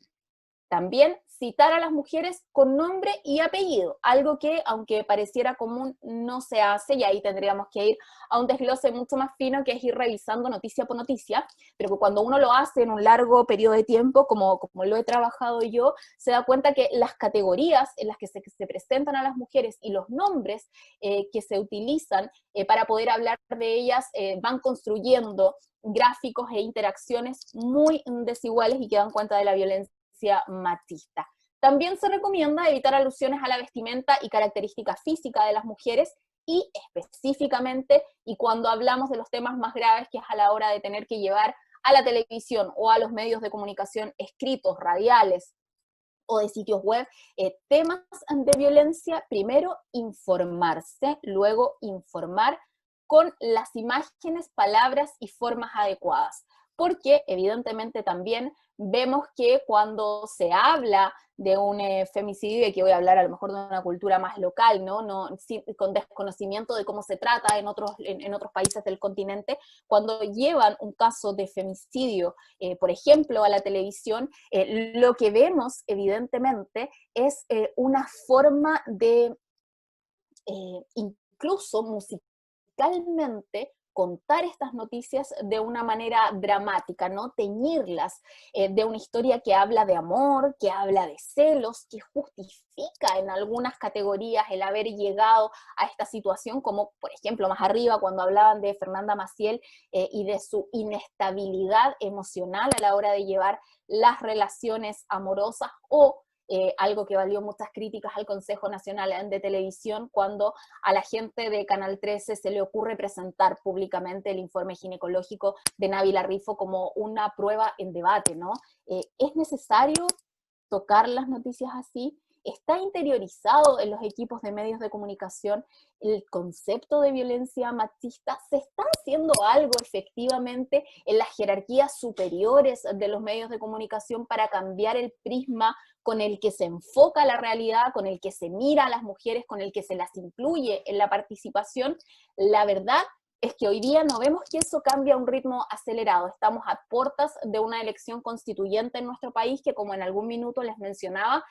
También citar a las mujeres con nombre y apellido, algo que, aunque pareciera común, no se hace, y ahí tendríamos que ir a un desglose mucho más fino, que es ir revisando noticia por noticia, pero que cuando uno lo hace en un largo periodo de tiempo, como lo he trabajado yo, se da cuenta que las categorías en las que se presentan a las mujeres y los nombres que se utilizan para poder hablar de ellas van construyendo gráficos e interacciones muy desiguales y que dan cuenta de la violencia machista. También se recomienda evitar alusiones a la vestimenta y características físicas de las mujeres, y específicamente, y cuando hablamos de los temas más graves, que es a la hora de tener que llevar a la televisión o a los medios de comunicación escritos, radiales o de sitios web, temas de violencia, primero informarse, luego informar con las imágenes, palabras y formas adecuadas. Porque evidentemente también vemos que cuando se habla de un femicidio, y que voy a hablar a lo mejor de una cultura más local, con desconocimiento de cómo se trata en otros países del continente, cuando llevan un caso de femicidio, por ejemplo, a la televisión, lo que vemos evidentemente es una forma de incluso musicalmente contar estas noticias de una manera dramática, ¿no? Teñirlas de una historia que habla de amor, que habla de celos, que justifica en algunas categorías el haber llegado a esta situación, como por ejemplo más arriba cuando hablaban de Fernanda Maciel y de su inestabilidad emocional a la hora de llevar las relaciones amorosas, o algo que valió muchas críticas al Consejo Nacional de Televisión, cuando a la gente de Canal 13 se le ocurre presentar públicamente el informe ginecológico de Návila Rifo como una prueba en debate, ¿no? ¿Es necesario tocar las noticias así? ¿Está interiorizado en los equipos de medios de comunicación el concepto de violencia machista? ¿Se está haciendo algo efectivamente en las jerarquías superiores de los medios de comunicación para cambiar el prisma con el que se enfoca la realidad, con el que se mira a las mujeres, con el que se las incluye en la participación? La verdad es que hoy día no vemos que eso cambie a un ritmo acelerado. Estamos a puertas de una elección constituyente en nuestro país que, como en algún minuto les mencionaba,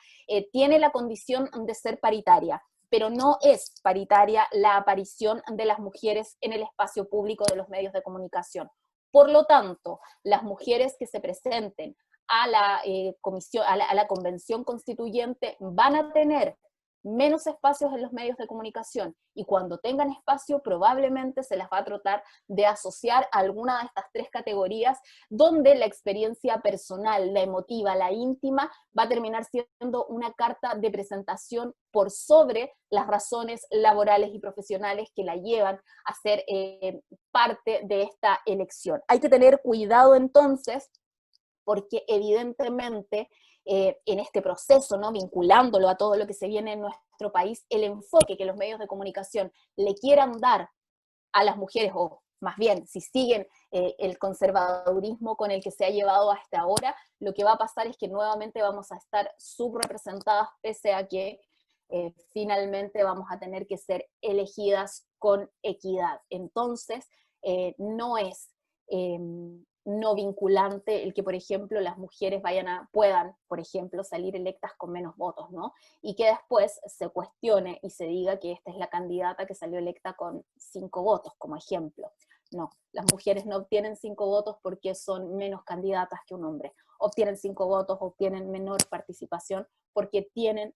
tiene la condición de ser paritaria, pero no es paritaria la aparición de las mujeres en el espacio público de los medios de comunicación. Por lo tanto, las mujeres que se presenten a la convención constituyente van a tener menos espacios en los medios de comunicación, y cuando tengan espacio probablemente se las va a tratar de asociar a alguna de estas tres categorías, donde la experiencia personal, la emotiva, la íntima, va a terminar siendo una carta de presentación por sobre las razones laborales y profesionales que la llevan a ser parte de esta elección. Hay que tener cuidado entonces, porque evidentemente en este proceso, ¿no?, vinculándolo a todo lo que se viene en nuestro país, el enfoque que los medios de comunicación le quieran dar a las mujeres, o más bien, si siguen el conservadurismo con el que se ha llevado hasta ahora, lo que va a pasar es que nuevamente vamos a estar subrepresentadas, pese a que finalmente vamos a tener que ser elegidas con equidad. Entonces, no es no vinculante el que, por ejemplo, las mujeres puedan, por ejemplo, salir electas con menos votos, ¿no? Y que después se cuestione y se diga que esta es la candidata que salió electa con 5 votos, como ejemplo. No, las mujeres no obtienen 5 votos porque son menos candidatas que un hombre. Obtienen 5 votos, obtienen menor participación porque tienen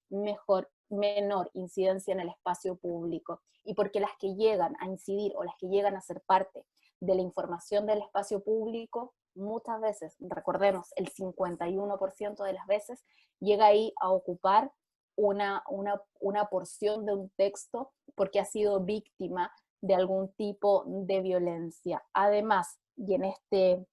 menor incidencia en el espacio público, y porque las que llegan a incidir o las que llegan a ser parte de la información del espacio público, muchas veces, recordemos, el 51% de las veces, llega ahí a ocupar una porción de un texto porque ha sido víctima de algún tipo de violencia. Además, y en este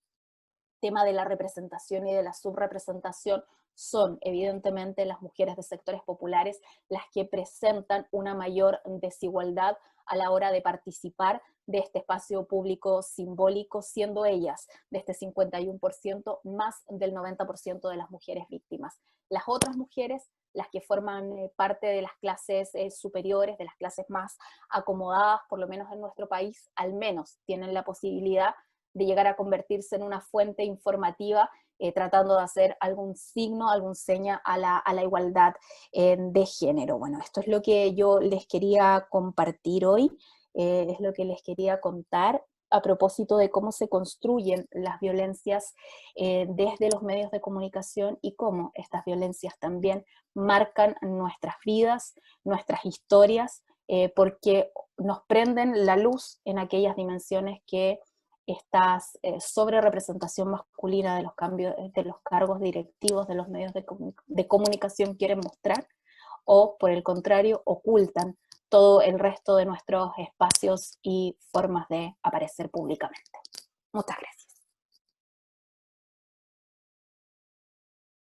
tema de la representación y de la subrepresentación, son evidentemente las mujeres de sectores populares las que presentan una mayor desigualdad a la hora de participar de este espacio público simbólico, siendo ellas de este 51% más del 90% de las mujeres víctimas. Las otras mujeres, las que forman parte de las clases superiores, de las clases más acomodadas, por lo menos en nuestro país, al menos tienen la posibilidad de llegar a convertirse en una fuente informativa, tratando de hacer algún signo, algún seña a la igualdad de género. Bueno, esto es lo que yo les quería compartir hoy, es lo que les quería contar a propósito de cómo se construyen las violencias desde los medios de comunicación y cómo estas violencias también marcan nuestras vidas, nuestras historias, porque nos prenden la luz en aquellas dimensiones que esta sobre representación masculina de los cambios, de los cargos directivos de los medios de comunicación quieren mostrar, o por el contrario ocultan todo el resto de nuestros espacios y formas de aparecer públicamente. Muchas gracias.